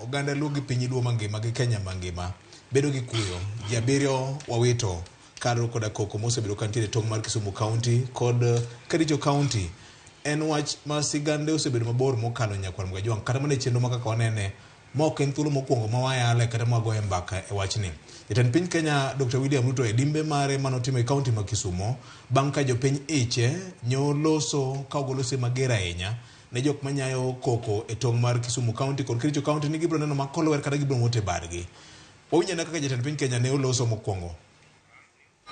oganda lugi piny Luo mangima gi Kenya mangima bedo gi kuyo jabiriyo wawito karo koda koko mosebedo kantiere tong' mar Kisumu County kod Kericho County en wach ma sigande osebedo mabor mokalo nyakwar mga jwang kata mana chenro ma kaka wanene mok en thuolo mokwongo ma wayale kata magoye mbaka e wachni. Jatend piny Kenya Dr. William Ruto e limbe mare manotimo e kaunti ma Kisumu bang' ka jopiny iche nyoloso ka ogolose mager ahinya ne jok manyayo koko e tong' mar Kisumu County kod Kericho County ni gibro neno makolwer kata gibro mote bargi. Owinjana kaka jatend piny Kenya ne oloso mokwongo.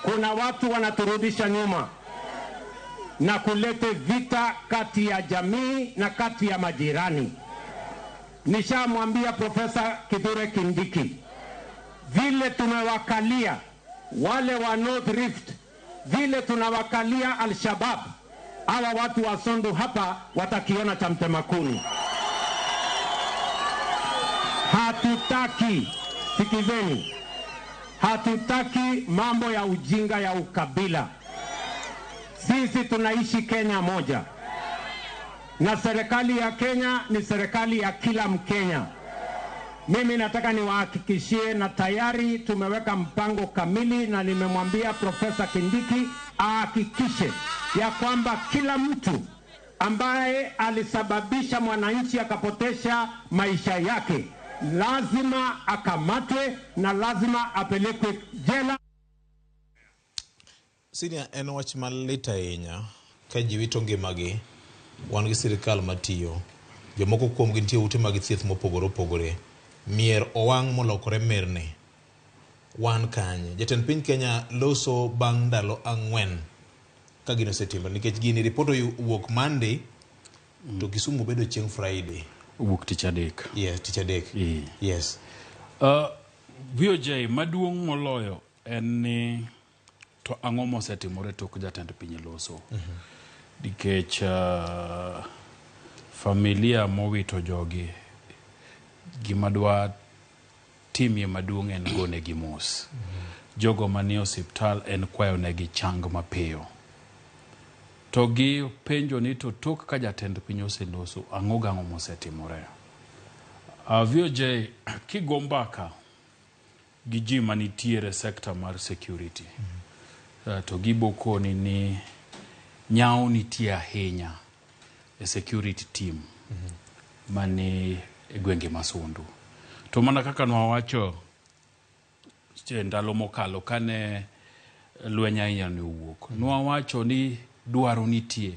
Kuna watu wanaturudisha nyuma na kulete vita kati ya jamii na kati ya majirani. Nishamwambia Profesa Kithure Kindiki, vile tunawakalia wale wa North Rift, vile tunawakalia Al-Shabaab, hawa watu wa Sondu hapa watakiona cha mtemakuni. Hatutaki, sikizeni, hatutaki mambo ya ujinga ya ukabila. Sisi tunaishi Kenya moja. Na serikali ya Kenya ni serikali ya kila Mkenya. Mimi nataka niwahakikishie na tayari tumeweka mpango kamili na nimemwambia Profesa Kindiki ahakikishe ya kwamba kila mtu ambaye alisababisha mwananchi akapotesha maisha yake lazima akamatwe na lazima apelekwe jela. Senior en wach malit ahinya ka ji wito ngimagi wan gi sirikal matiyo jomoko kuomgi nitie ute mag thieth mopogore opogore mier owang' molokore mirni wan kanye. Jatend piny Kenya loso bang' ndalo 4 ka gino osetimore nikech gini ripot owuok Monday to Kisumu bedo chieng' Friday owuok tich adek. Yes, tich adek. Yes. VOJ maduong' moloyo en ni to ang'o mosetimore tok jatend piny loso. Nikech familia mowito jogi gima dwa timie maduong' en gone gi mos. Jogo manie osiptal en kwayo negi chang mapiyo. To gi penjo ni to tok ka jatend piny oseloso ang'o gang'o mosetimore. VOJ kigombaka gi ji manitiere sekta mar security to gibokoni ni nyao nitie ahinya e security team mani e gwenge ma Sondu. To mana kaka nwawacho ndalo mokalo kane lweny ahinya ne owuok, nwawacho ni dwaro nitie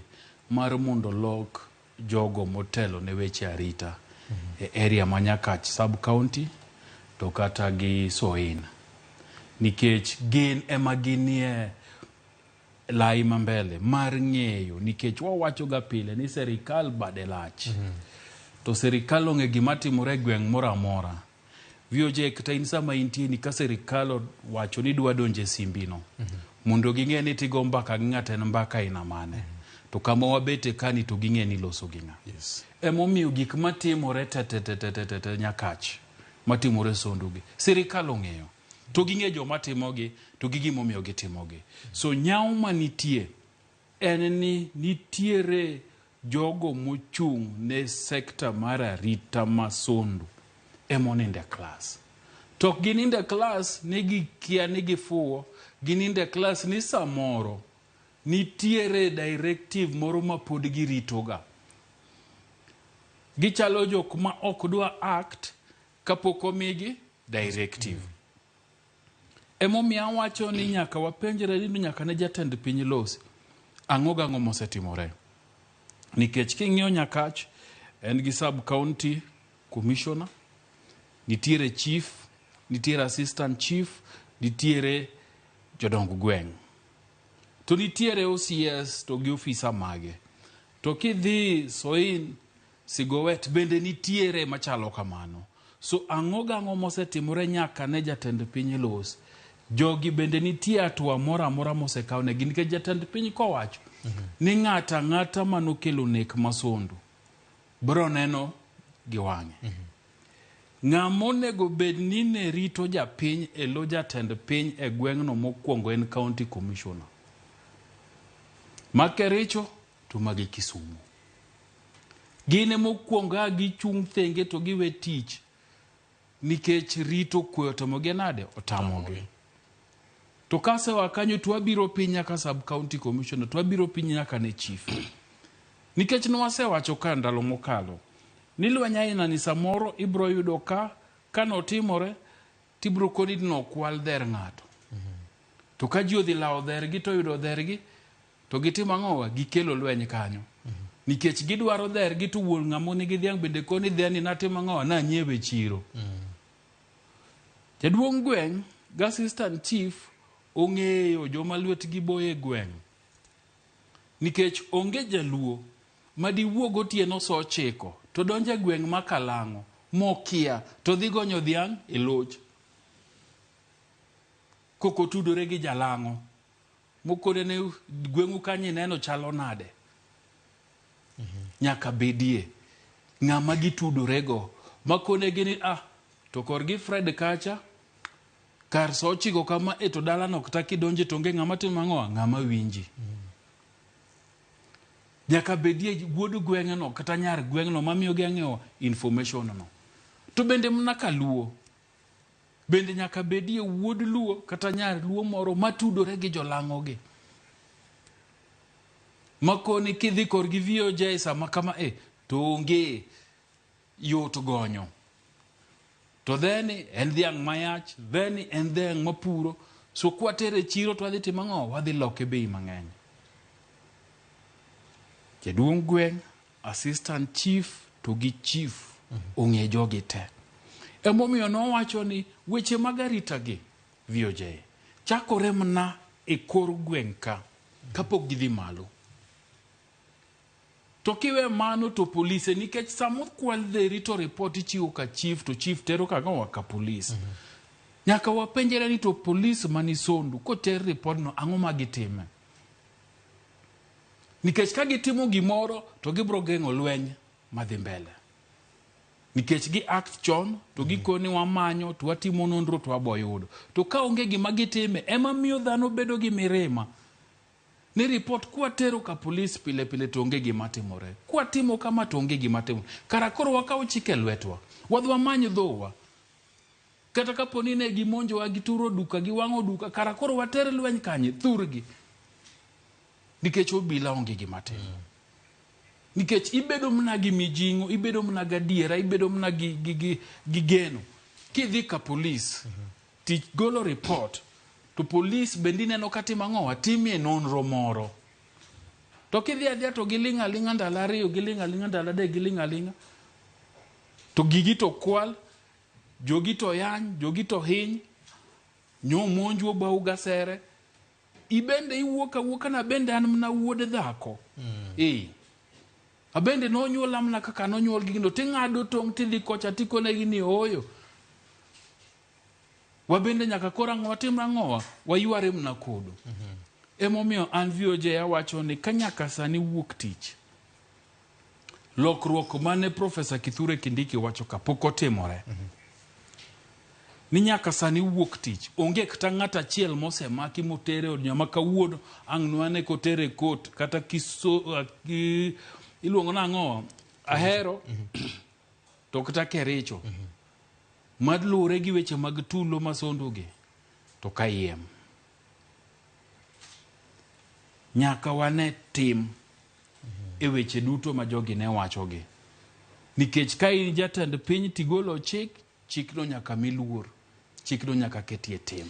mar mondo lok jogo motelo ne weche arita e area manyakach sub county to kata gi Soin, nikech gin ema ginie lai mambele mar ng'eyo, nikech wawacho ga pile ni serikal bade lach. To serikal onge gima timore gweng' mora mora. VOJ kata insama intie ni ka serikal wacho ni dwa donje simbino mondo ging'e ni tigo mbaka gi ng'ato en mbaka ina mane. To kama wabete kani to ging'e ni loso gina. Yes. Emomiyo gik matimore nyakach matimore Sondugi serikal ong'eyo. To ging'e joma timogi to gimomiyo gitimogi. So nyao manitie en ni nitiere jogo mochung' ne sekta mar arita ma Sondu emoninde klas. To gininde klas nigi kia nigi fuo, gininde klas ni samoro nitiere directive moro ma pod giritoga. Gichalo jok ma ok dwa act kapok omigi directive. Emomiyo wacho ni nyaka wapenjre ni nyaka ne jatend piny losi ang'o gang'o mosetimore. Nikech king'iyo nyakach en gi sub county commissioner, nitiere chief, nitiere assistant chief, nitiere jodong gweng'. To nitiere OCS to gi ofisa mage. To kidhi Soin Sigowet bende nitiere machalo kamano. So ang'o gang'o mosetimore nyaka ne jatend piny los. Jogi bende nitie atua mora mora mosekaune gin ke jatend piny kowacho ni ng'ata ng'ata manokelo nek ma Sondu bro neno gi wang'e. Ng'amonego bed ni ne rito japiny e lo jatend piny e gweng'no mokwongo en county commissioner ma Kericho to magi Kisumu. Gine mokwongo gichung' thenge to giwe tich nikech rito kwe otamogi nade otamogi. To kase wakanyo twabiro piny nyaka sub county commissioner, twabiro piny nyaka ne chief. Nikech nwasewacho ka ndalo mokalo ni lweny aina ni samoro ibro yudo ka notimore tibro koni no kwal dher ng'ato. To ka ji odhi lao dhergi to yudo dhergi to gitimo ang'owa gikelo lweny kanyo. Nikech gidwaro dhergi to wuon ng'amo nigi dhiang' bende koni dhiani natimo ang'owa na nyiewe chiro. Jaduong' gweng' ga assistant chief ong'eyo joma lwetgi boye gweng'. Nikech onge jaluo madiwuog otieno so chiko to donje gweng' makalang'o mokia to dhi gonyo dhiang' e loch. Koko tudore gi jalang'o mokone ne gweng'u kanyi neno chalo nade. Nyaka bedie ng'ama gitudorego makone gini to korgi Fred kacha kar so chiko kama to dalano kata kidonje tonge ng'ama timo ang'owa ng'ama winji. Nyaka bedie wuod gweng'no kata nyar gweng'no mamiyo geng'o information no. To bende mna kaluo bende nyaka bedie wuod luo kata nyar luo moro matudore gi jolang'ogi. Makoni kidhi korgi VOJ sama kama to onge yot gonyo. To dheni en dhiang' mayach, dheni en dhiang' mapuro. So kwa tere chiro to wadhi timo ang'o? Wadhi loke bei mang'eny. Jaduong' gweng', assistant chief to gi chief ong'e jogi te. Emomiyo nowacho ni weche mag arita gi VOJ chakore mna e kor gweng' ka kapok gidhi malo. To kiwe mano to polise nikech samot kwal dhe rito report ichiwo ka chief to chief tero kang'owa ka police. Nyaka wapenjere ni to police mani Sondu ko ter report no ang'o ma gitime. Nikech ka gitimo gimoro to gibro geng'o lweny madhi mbele. Nikech gi act chon to gikoni wamanyo to watimo nonro to waboyudo. To ka onge gima gitime ema miyo dhano bedo gi mirima. Ni report kwa tero ka police pile pile to onge gima timore. Kwa timo kama to onge gima timore. Kara koro wakawo chike lwetwa. Wadhi wamany dhowa. Kata kaponi ne gimonjo wa gituro duka giwang'o duka kara koro water lweny kanye thurgi. Nikech obila onge gima timo. Nikech ibedo mna gi mijingo, ibedo mna gadiera, ibedo mna gi geno. Kidhi ka police, ti golo report, to police bendine no katima ang'owa, timie nonro moro. To kidhi adhia to gilinga linga ndala ariyo, gilinga linga ndala adek, gilinga linga. To gigi to kwal, jogi to yany, jogi to hiny, nyo monjo bau gasere. Ibende iwuoka na bende an mna wuode dhako. Abende no nyuola mna kaka no nyuol gino ting'ado tong' tidhi kocha tikone gini oyo. Wabende nyaka kora ng'owa timra ng'owa wayware mna kodo. Emomiyo an VOJ awacho ni kanyaka sani wuok tich. Lokruok mane Professor Kithure Kindiki wacho kapok otimore. Ni nyaka sani wuok tich. Onge kata ng'ata achiel mosemaki motere od nyama kawuono ang'nwane kotere kot kata iluongo nang'o ahero to kata kericho madlure gi weche mag tulo masondu gi to kayiem nyaka wane tim e weche duto ma jogi ne wacho gi nikech ka in jatend piny tigolo chik no nyaka miluor chik no nyaka ketie tim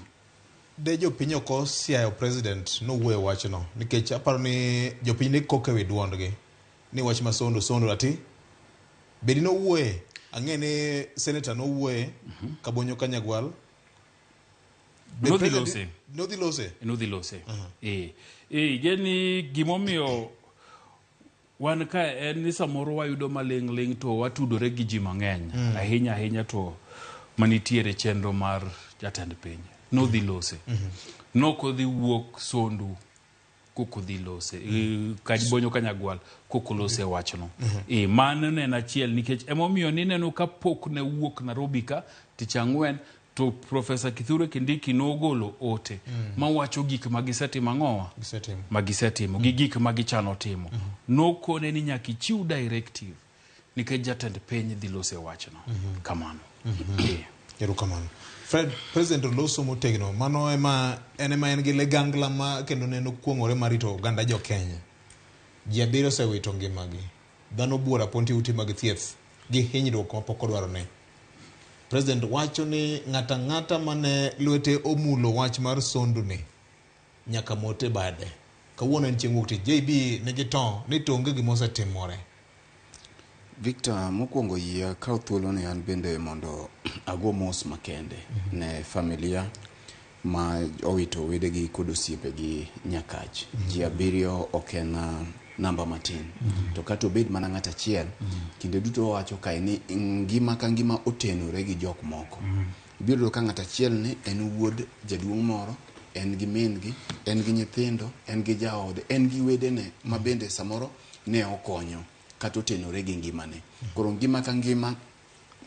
de jopiny oko siayo president no wuoyo wachno nikech aparo ni jopiny ne koke wi duondgi ni wach ma Sondu ati bedi no wuoye ang'e ni senator no wuoye Kabonyo Kanyagwal no dhi lose geni gimomiyo wan ka en ni samoro wayudo maling' to watudore gi ji mang'eny ahinya to manitiere chenro mar jatend piny no dhi lose noko dhi wuok Sondu koko dhi lose Kabonyo Kanyagwal koko lose wachno mano ne achiel nikech emomiyo ni neno kapok ne wuok Nairobi ka tich ang'wen to Professor Kithure Kindiki nogolo ote mawacho gik magisetimo ang'owa magisetimo gi gik magichano timo nokone ni nyaka chiw directive nikech jatend piny dhi lose wachno kamano Erokamano. Fred, President Oloso motegno, mano ema en gi legangla ma kendo neno kuong'ore marito oganda jo Kenya. Ji 7 osewito ngimagi. Dhano buora ponti ute mag thieth gi hinyruok mapok odwarone. President wacho ni ng'ata mane lwete omulo wach mar Sondu ni nyaka mote bade. Kawuono en chieng' wuok tich. JB nigi to ni tonge gima osetimore. Victor, mokwongo yie kaw thuolo ni an bende mondo ago mos makende ne familia ma owito wedegi kod osiepegi Nyakach. Ji 7 ok en namba matin. To kata obed mana ng'at achiel, kinde duto wacho kae ni ngima ka ngima otenore gi jok moko. Biro ka ng'at achiel ni en wuod jaduong' moro, en gi min gi, en gi nyithindo, en gi jaode, en gi wedene ma bende samoro ne okonyo kata otenore gi ngimane. Koro ngima ka ngima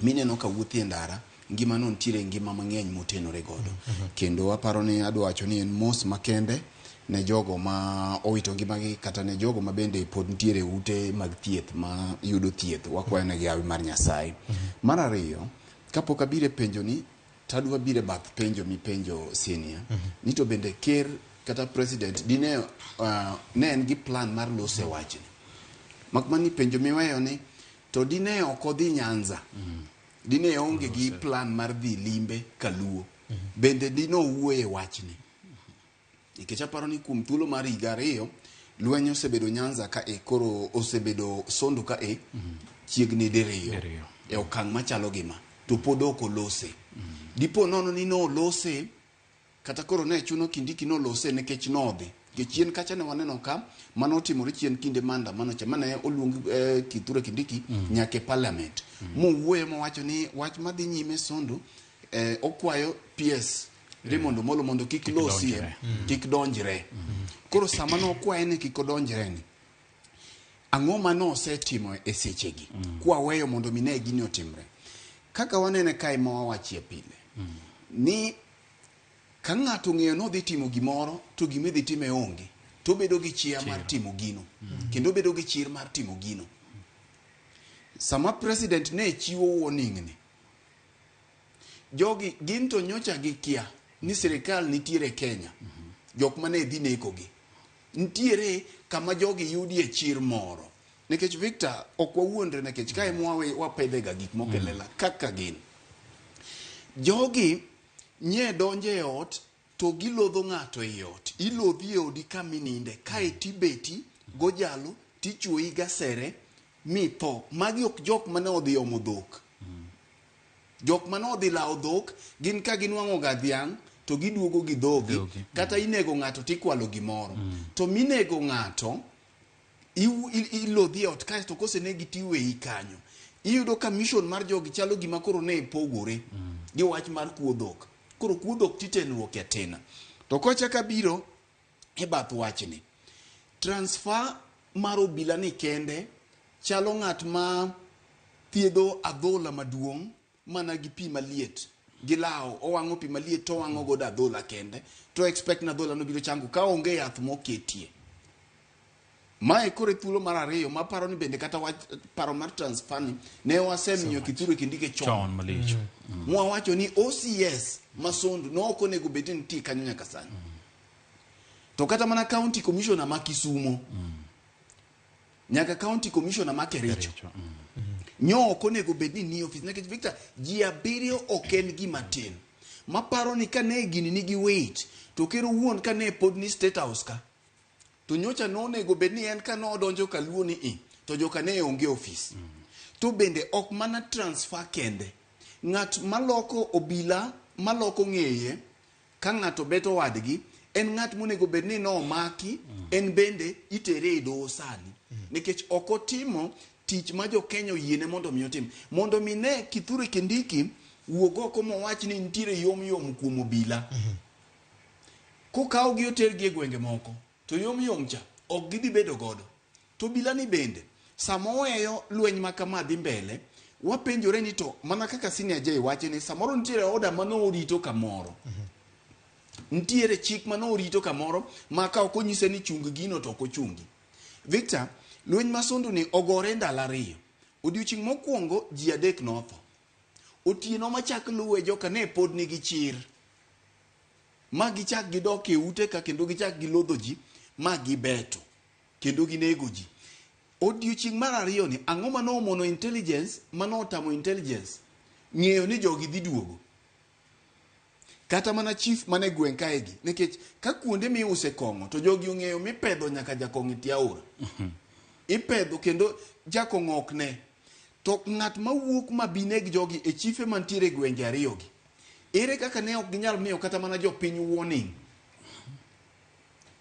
mineno ka wuothi e ndara, ngima no ntiere ngima mang'eny motenore godo. Kendo aparo ni adwa wacho ni en mos makende ne jogo ma owito ngimagi kata ne jogo ma bende pod ntiere ute mag thieth ma yudo thieth. Wakwayo negi hawi mar Nyasaye. Mar ariyo, kapok abire penjo ni, tadwa bire bath penjo mi penjo senior, ni to bende ker kata president dine ne en gi plan mar lose wachni. Makmani penjo miweyo ni, to dine okodhi Nyanza, dine onge gi plan mar dhi limbe Kaluo, bende dino wuoye wachni. Nikech aparo ni kuom thuolo mar higa 2, lweny osebedo Nyanza ka koro osebedo Sondu ka chiegni diriyo e okang' machalo gima, to pod ok olose. Dipo nono ni no olose, kata koro ne chuno Kindiki no olose nekech nodhi. Chien kacha ne waneno ka mano otimore chien kinde manda mano cha mane oluong Kithure Kindiki nyake parliament. Wuoye mowacho ni wach madhi nyime Sondu okwayo PS Ramogi mondo kik losie, kik donjre. Koro sama no okwaye ni kik odonjre ni, ang'o mano osetimo e sechegi kwa weyo mondo mine gini otimre. Kaka wanene kai ma wawachie pile ni ka ng'ato ng'eyo no dhi timo gimoro to gima dhi time onge, to bedo gi chia mar timo gino, kendo bedo gi chir mar timo gino. Sama president ne chiwo warning ni, jogi gin to nyocha gi kia ni sirikal nitiere Kenya, jok mane dhi nekogi nitiere kama jogi yudie chir moro. Nekech Victor ok wawuondre, nekech kae wapedhega gik mokelela kaka gin jogi nye donje e ot to gilodho ng'ato e ot, ilodhi e odi kamininde, kae tibeti gojalo tichuoyi gasere mitho. Magi ok jok mane odhi omo dhok. Jok mane odhi lao dhok gin ka ginwang'o ga dhiang' to giduogo gi dhogi, kata inego ng'ato tikwalo gimoro. To minego ng'ato ilodhi e ot kae to kosenegi tiweyi kanyo. Iyudo ka mission mar jogi chalo gima koro ne pogore gi wach mar kuo dhok. Koro kuo dhok titenruok ya tena. To kocha kabiro e bath wachni, transfer mar obila ni kende chalo ng'at ma thiedho adhola maduong' mana gi pi maliet gi lao, owang'o pi maliet to owang'o godo adhola kende, to expect na adhola no biro chango ka onge yath moketie. Mae kore thuolo mar ariyo ma paro ni bende kata paro mar transfer ni ne wasemiyo Kithure Kindiki chon malich. Mwawacho ni OCS Sondu no ok onego bed ni nitie kanyo nyaka sani. To kata mana county commissioner ma Kisumo, nyaka county commissioner ma Kericho, nyo ok onego bed ni office. Nekech Victor, ji 7 ok en gima tin. Ma paro ni kane gini nigi weight, to kero wuon kane pod ni State House ka, to nyocha no onego bed ni en ka no donjo Kaluo ni to joka ne onge office. To bende ok mana transfer kende, ng'at maloko obila maloko ng'eye ka ng'ato beto wadgi en ng'at monego bed ni no maki, en bende itere e doho sani. Nikech ok otimo tich ma jo Kenya oyiene mondo mi otim. Mondo mi ne Kithure Kindiki wuog oko mowach ni nitiere yom kuom obila, kokaw gi oter gi e gwenge moko, to yom cha ok gidhi bedo godo. To obila ni bende sama oweyo lweny ma kama dhi mbele, wapenjore ni to mana kaka senior J wache ni samoro nitiere oda mano orito kamoro, nitiere chik mano orito kamoro ma ka ok onyise ni chung gino to ok ochungi. Victor, lweny ma Sondu ni ogore ndalo 2. Odiochieng' mokwongo ji 3 notho. otieno machak luwe joka ne pod nigi chir ma gichak gidok e ute ka kendo gichak gilodho ji ma gibeto kendo ginego ji. Odiochieng' mar ariyo ni ang'o manomono intelligence manotamo intelligence ng'eyo ni jogi dhi duogo kata mana chief mane gweng' kaegi, nikech ka kuonde miuse kong'o to jogi ong'eyo mipedho nyaka jakong' tie aora ipedho kendo jakong' ok ne to ng'at mawuok mabineg jogi e chiefe mantiere gwenge ariyogi ere kaka ne ok ginyal miyo kata mana jopiny warning.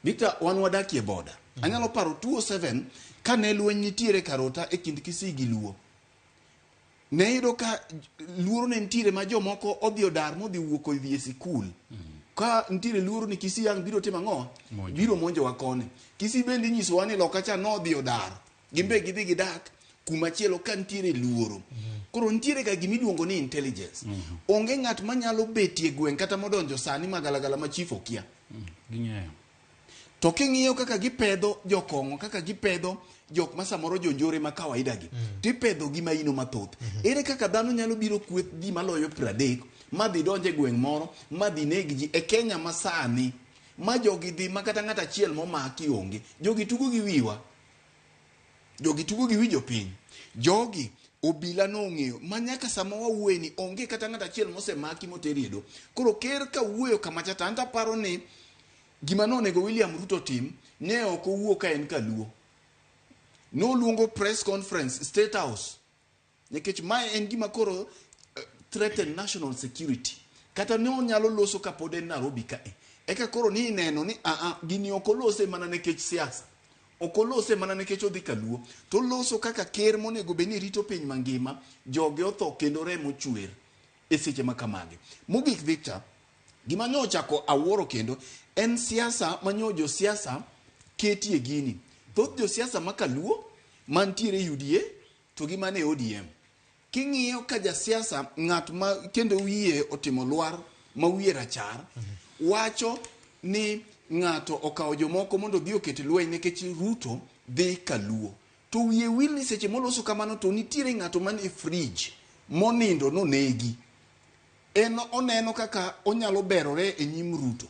Victor, wan wadakie boda anyalo paro 207 ka ne lweny nitiere karota e kind Kisii gi Luo, ne yudo ka luoro ne nitiere ma jomoko odhi odar modhi wuok odhi e sikul ka nitiere luoro ni Kisii ang' biro timo ang'o, biro monjo wa kone. Kisii bende inyisowa ni loka cha nodhi odar gimbe gidhi gidak kumachielo ka nitiere luoro. Koro nitiere ga gimiluongo ni intelligence. Onge ng'at manyalo betie gweng' kata modonjo sani magalagala ma chief okia. Ging'eyo. To king'iyo kaka gipedho jokong'o, kaka gipedho jok ma samoro jonjore ma kawaida gi, tipedho gi maino mathoth. Ere kaka dhano nyalo biro kweth ji maloyo 30 ma dhi donje gweng' moro ma dhi neg ji e Kenya masani ma jogi dhi ma kata ng'ata achiel momaki onge. Jogi tugo gi wiwa, jogi tugo gi wi jopiny, jogi obila nong'eyo ma nyaka sama wawuoye ni onge kata ng'ata achiel mosemaki moteriedo. Koro ker ka wuoyo kama chata anta paro ni gima nonego William Ruto tim ne ok owuo ka en kaluo, noluongo press conference State House nikech mae en gima koro threaten national security kata ne onyalo loso kapod en Nairobi kae eka koro ni neno ni gini ok olose mana nikech siasa, ok olose mana nikech odhi kaluo, to loso kaka ker monego beni rito piny mangima joge otho kendo remo chwer e seche makamage. Mogik Victor, gima ne ochako awuoro kendo en siasa manyo jo siasa ketie gini. Thoth jo siasa makaluo mantiere UDA to gi mane ODM. King'iyo ka ja siasa ng'at ma kendo wiye otimo lwar ma wiye rachar wacho ni ng'ato okawo jomoko mondo dhi okete lweny nikech Ruto dhi kaluo, to wiye wil ni seche moloso kamano to nitiere ng'ato man e fridge monindo nonegi. En oneno kaka onyalo berore e nyim Ruto,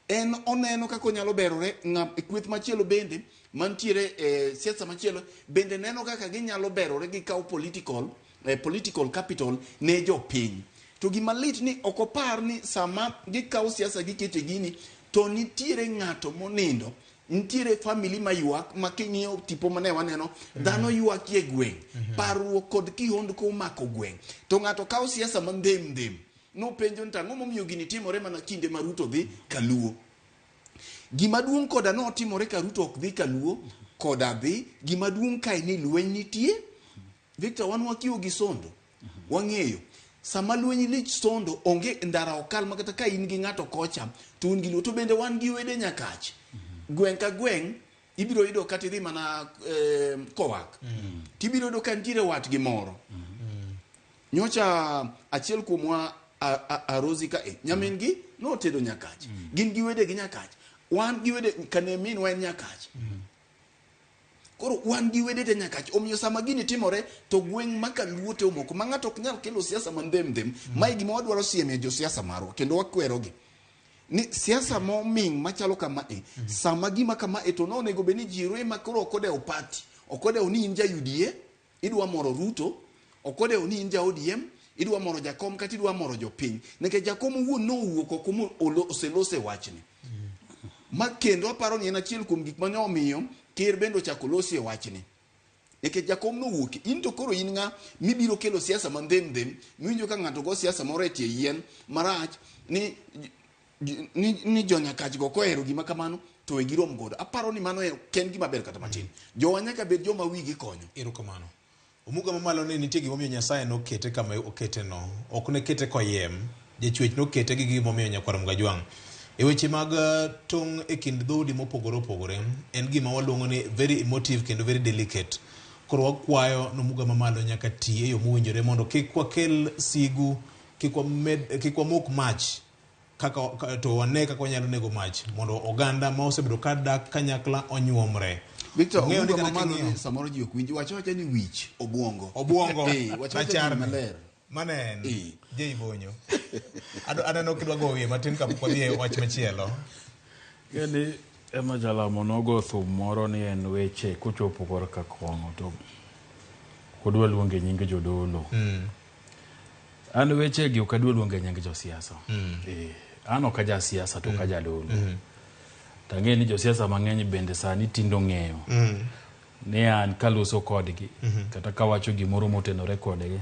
en oneno kaka onyalo berore e kweth machielo bende mantiere e siasa machielo bende neno kaka ginyalo berore gi kaw political capital ne jopiny. To gima lit ni okopar ni sama gikaw siasa gikete gini to nitiere ng'ato monindo, nitiere family mayuak making'iyo tipo mane waneno dhano yuak e gweng', parruok kod kihondko mako gweng', to ng'ato kaw siasa mandhem no penjo ntango momiyo gini timore mana kinde ma Ruto dhi kaluo. Gima duong' koda no timore ka Ruto ok dhi kaluo koda dhi gima duong' kae ni lweny nitie. Victor, wan wakiyo gi Sondu wang'eyo sama lweny lich Sondu onge ndara okal makata ka in gi ng'ato kocha to un gi luo, to bende wan gi wede nyakach gweng' ka gweng' ibiro yudo kata idhi mana Kowak tibiro yudo ka nitiere watgi moro nyocha achiel kuomwa Arozi ka nyamin gi no tedo nyakach, gin gi wede gi nyakach, wan gi wede kane min wan nyakach. Koro wan gi wede te nyakach, omiyo sama gini timore to gweng' makaluo te omoko ma ng'ato ok nyal kelo siasa mandhem mae gima wadwaro sieme jo siasa marwa kendo wakwerogi ni siasa moming machalo kama sama gima kama to no onego beni jiro ma koro okodewo party, okodewo ni in ja UDA idwa moro Ruto, okodewo ni in ja ODM idwa moro jakom kata idwa moro jopiny, nikech jakom wuon no wuok oko oselose wachni ma kendo aparo ni en achiel kuom gik mane omiyo ker bendo chako losie wachni, nikech jakom no wuok. In to koro in ng'a mibiro kelo siasa mandhem miwinjo ka ng'ato go siasa moro e tie yien marach ni jonyakach go kohero gima kamano to e girom godo. Aparo ni mano ken gima ber kata matin. Jowa nyaka bed joma wigi konyo. Erokamano. Omuga mamalo ni nitie gimomiyo Nyasaye nokete kama okete no, ok ne kete koyem, jachwech nokete gi gimomiyo nyakwar Mgajwang'. E weche mag tong' e kind dhoudi mopogore opogore en gima waluongo ni very emotive kendo very delicate. Koro wakwayo nomuga mamalo nyaka tie yo mowinjore mondo kik wakel sigu, kik wamok mach kaka to wane kaka wanyalo nego mach mondo oganda ma osebedo ka dak kanyakla onyuomre. Victor, ng'eyo ni mamalo ni samoro ji ok winji wacho ni wich obwongo wacho maler Manen Jay Bonyo. Aneno kidwa go wiye matin kapok wadhi e wach machielo. Yani ema jalamo nogo thum moro ni en weche kochopo korka kong'o to kodwa luonge nying jodolo. An weche gi ok adwa luonge nying josiasa. An ok aja siasa to ok aja dolo. Tang'e ni josiasa mang'eny bende sani tindo ng'eyo. Ne an kaloso kodgi kata kawacho gimoro motenore kodgi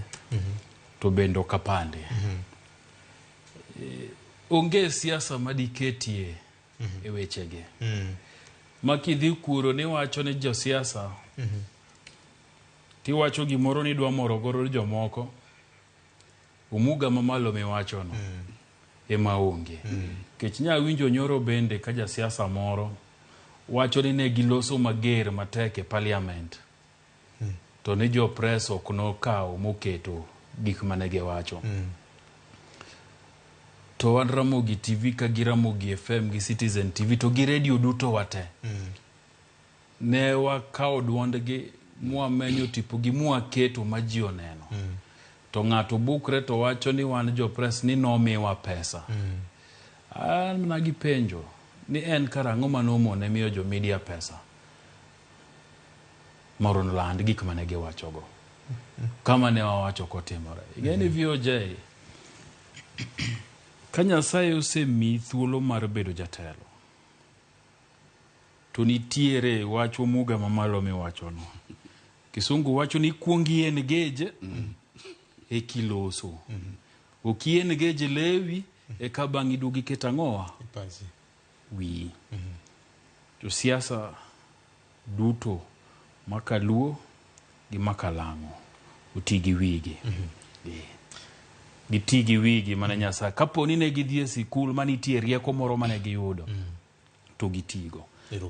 to bendo kapande. Onge siasa madiketie e wechege. Makidhi kuro ni wacho ni josiasa ti wacho gimoro ni dwa moro goro jomoko umuga mamalo miwacho no ema onge. Kech nya winjo nyoro bende ka jasiasa moro wacho ni ne giloso mager matek e parliament. To ne jo press ok no kawo moketo gik manege wacho. To wan Ramogi TV ka gi Ramogi FM gi Citizen TV to gi radio duto wate. Ne wakawo duondgi mwamenyo tipo gi mwaketo maji oneno. To ng'ato bukre to wacho ni wan jo press ni nomiwa pesa. An nagi penjo ni en karang'o manomo ne miyo jo media pesa moron land gik manege wachogo. Kama ne wawacho kotimore. Igeni VOJ ka Nyasaye osemi thuolo mar bedo jatelo to nitiere wacho muga mamalo miwacho no. Kisungu wacho ni kuongi en geje e kiloso. Okien geje lewi e kabangi dugi ketang'oa wi. To siasa duto makaluo gi makalang'o utigi wigi. Gitigi wigi mana Nyasaye kaponi ne gidhie sikul manitie rieko moro mane giyudo to gitigo.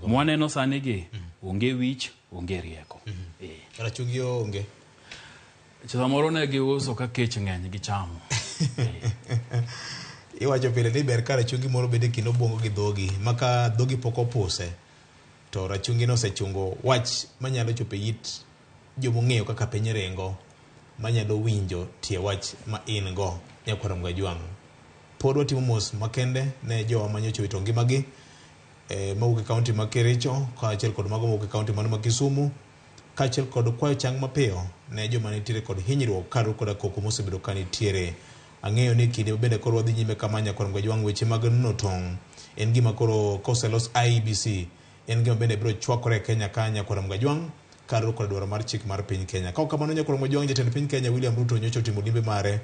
Mwaneno sani gi onge wich onge rieko. Rachungi onge. Chama moro ne giuso ka kech ng'eny gichamo. Iwacho pile ni ber ka rachungi moro bede kino bongo gi dhogi maka dhogi poko puse to rachungi no sechungo wach manyalo chope yit jomo ng'eyo kaka piny rengo manyalo winjo tie wach ma in go nyakwara Mgajwang'. Pod watimo mos makende ne jowa manyocho wito ngimagi mawuok e kaunti ma Kericho kaachiel kod mago mawuok e kaunti mano ma Kisumu kaachiel kod kwayo chang mapiyo ne joma nitiere kod hinyruok karu koda koko mosebedo ka nitiere. Ang'eyo ni kinde bende koro wadhi nyime kama nyakwara Mgajwang' weche mag notong' en gima koro koselos IEBC en gima bende biro chwakore Kenya ka nyakwara Mgajwang' karu kod dwaro mar chik mar piny Kenya. Ka kamano nyakwara Mgajwang' jatend piny Kenya William Ruto nyocho timo limbe mare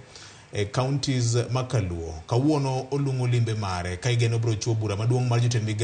counties makaluo kawuono olungo limbe mare ka igeno biro chuo bura maduong' mar jotend